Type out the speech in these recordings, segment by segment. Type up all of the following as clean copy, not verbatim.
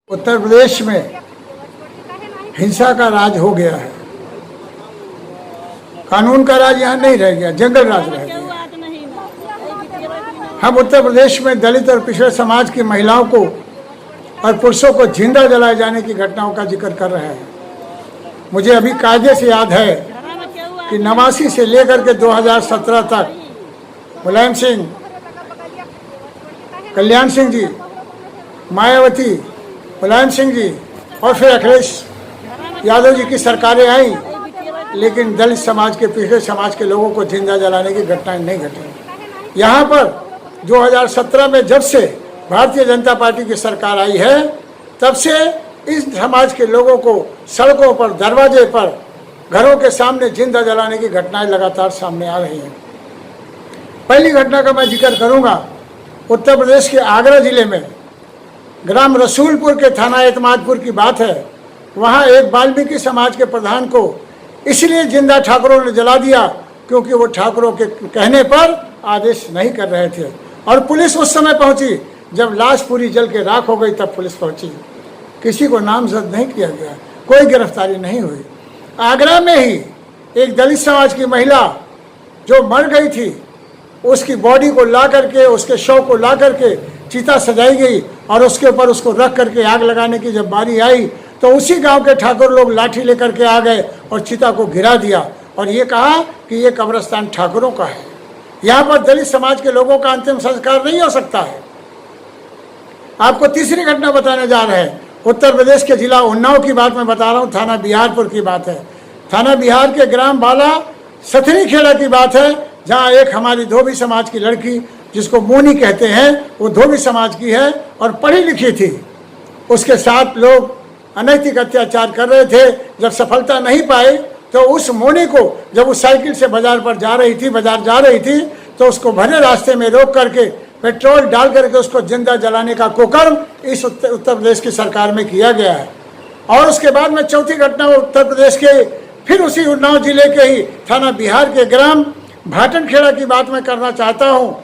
उत्तर प्रदेश में हिंसा का राज हो गया है। कानून का राज यहाँ नहीं रह गया, जंगल राज रह गया। हम उत्तर प्रदेश में दलित और पिछड़े समाज की महिलाओं को और पुरुषों को जिंदा जलाए जाने की घटनाओं का जिक्र कर रहे हैं। मुझे अभी कायदे से याद है कि 89 से लेकर के 2017 तक मुलायम सिंह, कल्याण सिंह जी, मायावती, मुलायम सिंह जी और फिर अखिलेश यादव जी की सरकारें आई, लेकिन दलित समाज के, पिछड़े समाज के लोगों को जिंदा जलाने की घटनाएं नहीं घटी। यहाँ पर 2017 में जब से भारतीय जनता पार्टी की सरकार आई है, तब से इस समाज के लोगों को सड़कों पर, दरवाजे पर, घरों के सामने जिंदा जलाने की घटनाएं लगातार सामने आ रही हैं। पहली घटना का मैं जिक्र करूंगा। उत्तर प्रदेश के आगरा जिले में ग्राम रसूलपुर के थाना एतमादपुर की बात है। वहाँ एक वाल्मीकि समाज के प्रधान को इसलिए जिंदा ठाकुरों ने जला दिया क्योंकि वो ठाकुरों के कहने पर आदेश नहीं कर रहे थे, और पुलिस उस समय पहुंची जब लाश पूरी जल के राख हो गई, तब पुलिस पहुंची। किसी को नामजद नहीं किया गया, कोई गिरफ्तारी नहीं हुई। आगरा में ही एक दलित समाज की महिला जो मर गई थी, उसकी बॉडी को ला करके, उसके शव को ला करके चिता सजाई गई और उसके ऊपर उसको रख करके आग लगाने की जब बारी आई तो उसी गांव के ठाकुर लोग लाठी लेकर के आ गए और चिता को गिरा दिया और ये कहा कि ये कब्रिस्तान ठाकुरों का है, यहाँ पर दलित समाज के लोगों का अंतिम संस्कार नहीं हो सकता है। आपको तीसरी घटना बताने जा रहे हैं। उत्तर प्रदेश के जिला उन्नाव की बात मैं बता रहा हूँ, थाना बिहारपुर की बात है। थाना बिहार के ग्राम बाला सथनी खेड़ा की बात है, जहाँ एक हमारी धोबी समाज की लड़की, जिसको मोनी कहते हैं, वो धोबी समाज की है और पढ़ी लिखी थी। उसके साथ लोग अनैतिक अत्याचार कर रहे थे। जब सफलता नहीं पाए तो उस मोनी को, जब वो साइकिल से बाजार जा रही थी तो उसको भरे रास्ते में रोक करके पेट्रोल डाल करके उसको जिंदा जलाने का कुकर्म इस उत्तर प्रदेश की सरकार में किया गया है। और उसके बाद में चौथी घटना उत्तर प्रदेश के फिर उसी उन्नाव जिले के ही थाना बिहार के ग्राम भाटनखेड़ा की बात मैं करना चाहता हूँ,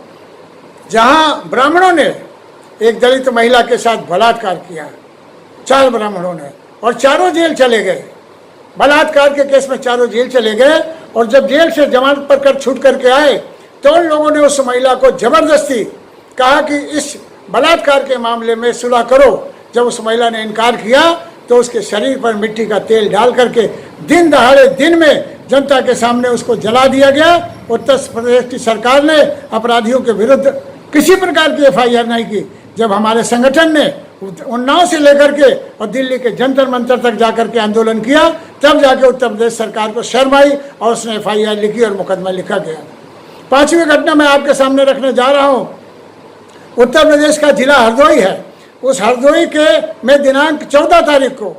जहाँ ब्राह्मणों ने एक दलित महिला के साथ बलात्कार किया। 4 ब्राह्मणों ने, और चारों जेल चले गए। बलात्कार के केस में चारों जेल चले गए, और जब जेल से जमानत पर कर छूट करके आए तो उन लोगों ने उस महिला को जबरदस्ती कहा कि इस बलात्कार के मामले में सुलह करो। जब उस महिला ने इनकार किया तो उसके शरीर पर मिट्टी का तेल डाल करके दिन दहाड़े, दिन में जनता के सामने उसको जला दिया गया। उत्तर प्रदेश की सरकार ने अपराधियों के विरुद्ध किसी प्रकार की FIR नहीं की। जब हमारे संगठन ने उन्नाव से लेकर के और दिल्ली के जंतर मंतर तक जाकर के आंदोलन किया, तब जाके उत्तर प्रदेश सरकार को शर्म आई और उसने FIR लिखी और मुकदमा लिखा गया। 5वीं घटना मैं आपके सामने रखने जा रहा हूँ। उत्तर प्रदेश का जिला हरदोई है। उस हरदोई के में दिनांक 14 तारीख को,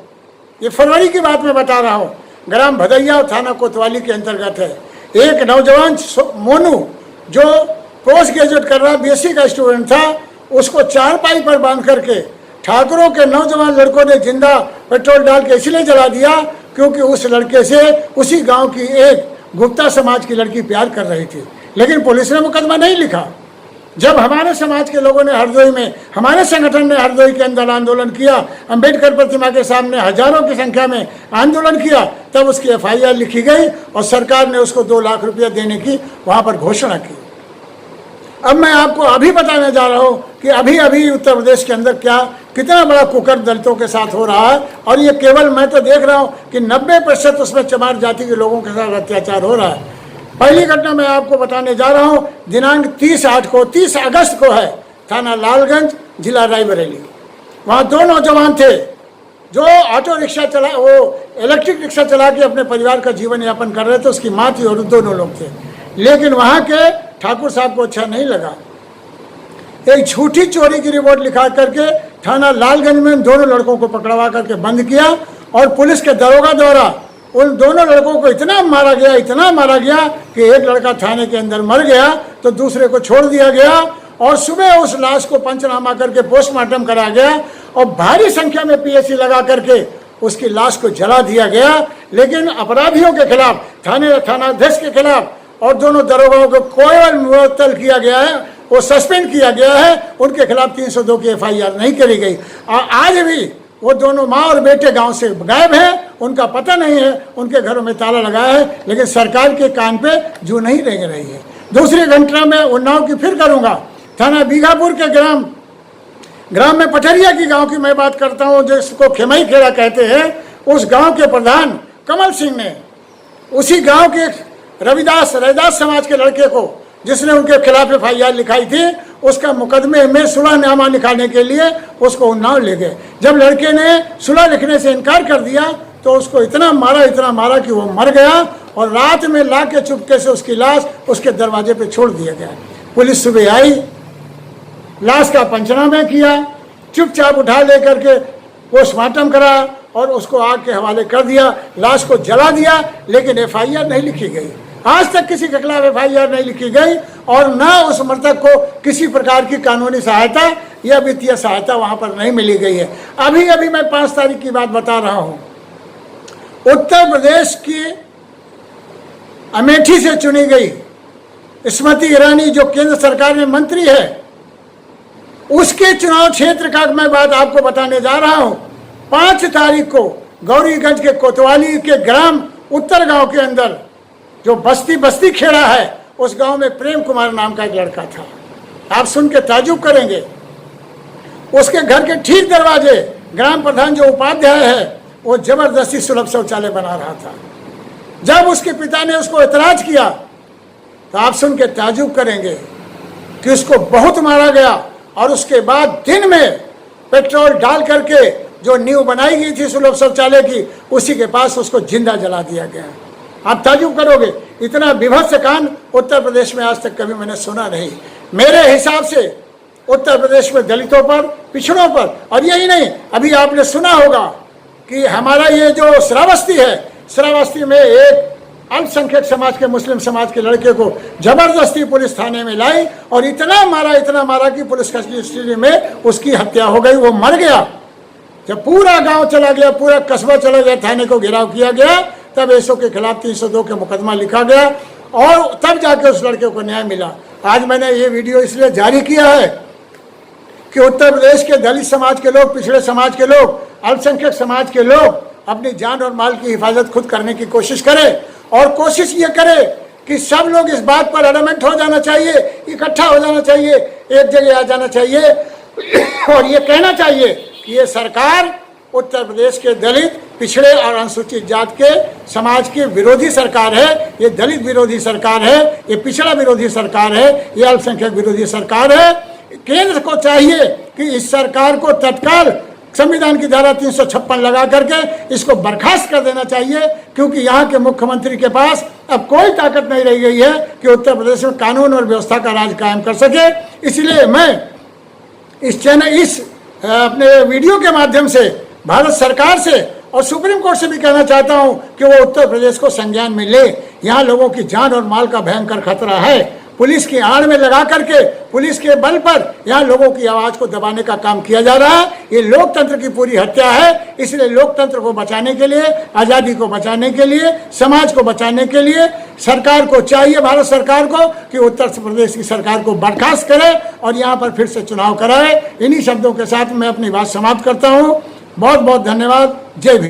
ये फरवरी की बात मैं बता रहा हूँ, ग्राम भदैया और थाना कोतवाली के अंतर्गत है, एक नौजवान मोनू जो पोस्ट ग्रेजुएट कर रहा BSc का स्टूडेंट था, उसको चारपाई पर बांध करके ठाकुरों के नौजवान लड़कों ने जिंदा पेट्रोल डाल के इसलिए जला दिया क्योंकि उस लड़के से उसी गांव की एक गुप्ता समाज की लड़की प्यार कर रही थी। लेकिन पुलिस ने मुकदमा नहीं लिखा। जब हमारे समाज के लोगों ने हरदोई में, हमारे संगठन ने हरदोई के अंदर आंदोलन किया, अंबेडकर प्रतिमा के सामने हजारों की संख्या में आंदोलन किया, तब उसकी FIR लिखी गई और सरकार ने उसको 2 लाख रुपया देने की वहाँ पर घोषणा की। अब मैं आपको अभी बताने जा रहा हूँ कि अभी अभी उत्तर प्रदेश के अंदर कितना बड़ा कुकर्म दलितों के साथ हो रहा है। और ये केवल मैं तो देख रहा हूँ कि 90% उसमें चमार जाति के लोगों के साथ अत्याचार हो रहा है। पहली घटना मैं आपको बताने जा रहा हूँ, दिनांक 30 अगस्त को है, थाना लालगंज, जिला रायबरेली। वहाँ 2 नौजवान थे जो ऑटो रिक्शा वो इलेक्ट्रिक रिक्शा चला के अपने परिवार का जीवन यापन कर रहे थे। उसकी माँ थी और 2 लोग थे। लेकिन वहाँ के ठाकुर साहब को अच्छा नहीं लगा। एक झूठी चोरी की रिपोर्ट लिखा करके थाना लालगंज में 2 लड़कों को पकड़वा करके बंद किया, और पुलिस के दरोगा द्वारा उन 2 लड़कों को इतना मारा गया कि एक लड़का थाने के अंदर मर गया तो दूसरे को छोड़ दिया गया, और सुबह उस लाश को पंचनामा करके पोस्टमार्टम करा गया और भारी संख्या में PSC लगा करके उसकी लाश को जला दिया गया। लेकिन अपराधियों के खिलाफ, थानाध्यक्ष के खिलाफ और दोनों दरोगाओं को कोई मुअत्तल किया गया है, वो सस्पेंड किया गया है। उनके खिलाफ 302 की FIR नहीं करी गई। और आज भी वो दोनों माँ और बेटे गांव से गायब हैं, उनका पता नहीं है, उनके घरों में ताला लगा है, लेकिन सरकार के कान पे जू नहीं रेंग रही है। दूसरी घटना में उन्नाव की फिर करूंगा। थाना बीघापुर के ग्राम में पठरिया की गांव की मैं बात करता हूं, जिसको खेमई खेड़ा कहते हैं। उस गांव के प्रधान कमल सिंह ने उसी गांव के रैदास समाज के लड़के को, जिसने उनके खिलाफ FIR लिखाई थी, उसका मुकदमे में सुलहनामा लिखाने के लिए उसको उन्नाव ले गए। जब लड़के ने सुलह लिखने से इनकार कर दिया तो उसको इतना मारा कि वो मर गया, और रात में ला के चुपके से उसकी लाश उसके दरवाजे पे छोड़ दिया गया। पुलिस सुबह आई, लाश का पंचनामा किया, चुपचाप उठा लेकर के पोस्टमार्टम करा और उसको आग के हवाले कर दिया, लाश को जला दिया, लेकिन FIR नहीं लिखी गई। आज तक किसी के खिलाफ FIR नहीं लिखी गई, और न उस मृतक को किसी प्रकार की कानूनी सहायता या वित्तीय सहायता वहां पर नहीं मिली गई है। अभी मैं 5 तारीख की बात बता रहा हूं। उत्तर प्रदेश की अमेठी से चुनी गई स्मृति ईरानी, जो केंद्र सरकार में मंत्री है, उसके चुनाव क्षेत्र का मैं बात आपको बताने जा रहा हूं। 5 तारीख को गौरीगंज के कोतवाली के ग्राम उत्तर गांव के अंदर जो बस्ती खेड़ा है, उस गांव में प्रेम कुमार नाम का एक लड़का था। आप सुन के ताजुब करेंगे। उसके घर के ठीक दरवाजे ग्राम प्रधान जो उपाध्याय है, वो जबरदस्ती सुलभ शौचालय बना रहा था। जब उसके पिता ने उसको एतराज किया तो आप सुन के ताजुब करेंगे कि उसको बहुत मारा गया, और उसके बाद दिन में पेट्रोल डाल करके जो नींव बनाई गई थी सुलभ शौचालय की, उसी के पास उसको जिंदा जला दिया गया। आप ताजुब करोगे, इतना विभत्स कांड उत्तर प्रदेश में आज तक कभी मैंने सुना नहीं। मेरे हिसाब से उत्तर प्रदेश में दलितों पर, पिछड़ों पर, और यही नहीं, अभी आपने सुना होगा कि हमारा ये जो श्रावस्ती है, श्रावस्ती में एक अल्पसंख्यक समाज के, मुस्लिम समाज के लड़के को जबरदस्ती पुलिस थाने में लाई और इतना मारा कि पुलिस कस्टडी में उसकी हत्या हो गई, वो मर गया। जब पूरा गांव चला गया, पूरा कस्बा चला गया, थाने को घेराव किया गया, तब ऐसो के खिलाफ 302 के मुकदमा लिखा गया, और तब जाके उस लड़के को न्याय मिला। आज मैंने ये वीडियो इसलिए जारी किया है कि उत्तर प्रदेश के दलित समाज के लोग, पिछड़े समाज के लोग, अल्पसंख्यक समाज के लोग अपनी जान और माल की हिफाजत खुद करने की कोशिश करें, और कोशिश ये करें कि सब लोग इस बात पर एडमेंट हो जाना चाहिए, इकट्ठा हो जाना चाहिए, एक जगह आ जाना चाहिए, और ये कहना चाहिए कि ये सरकार उत्तर प्रदेश के दलित, पिछड़े और अनुसूचित जात के समाज की विरोधी सरकार है। ये दलित विरोधी सरकार है, ये पिछड़ा विरोधी सरकार है, ये अल्पसंख्यक विरोधी सरकार है। केंद्र को चाहिए कि इस सरकार को तत्काल संविधान की धारा 356 लगा करके इसको बर्खास्त कर देना चाहिए, क्योंकि यहाँ के मुख्यमंत्री के पास अब कोई ताकत नहीं रह गई है कि उत्तर प्रदेश में कानून और व्यवस्था का राज कायम कर सके। इसलिए मैं इस अपने वीडियो के माध्यम से भारत सरकार से और सुप्रीम कोर्ट से भी कहना चाहता हूं कि वो उत्तर प्रदेश को संज्ञान में ले। यहाँ लोगों की जान और माल का भयंकर खतरा है। पुलिस की आड़ में लगा करके, पुलिस के बल पर यहाँ लोगों की आवाज को दबाने का काम किया जा रहा है। ये लोकतंत्र की पूरी हत्या है। इसलिए लोकतंत्र को बचाने के लिए, आज़ादी को बचाने के लिए, समाज को बचाने के लिए सरकार को चाहिए, भारत सरकार को, कि उत्तर प्रदेश की सरकार को बर्खास्त करे और यहाँ पर फिर से चुनाव कराए। इन्हीं शब्दों के साथ मैं अपनी बात समाप्त करता हूँ। बहुत बहुत धन्यवाद। जय भीम।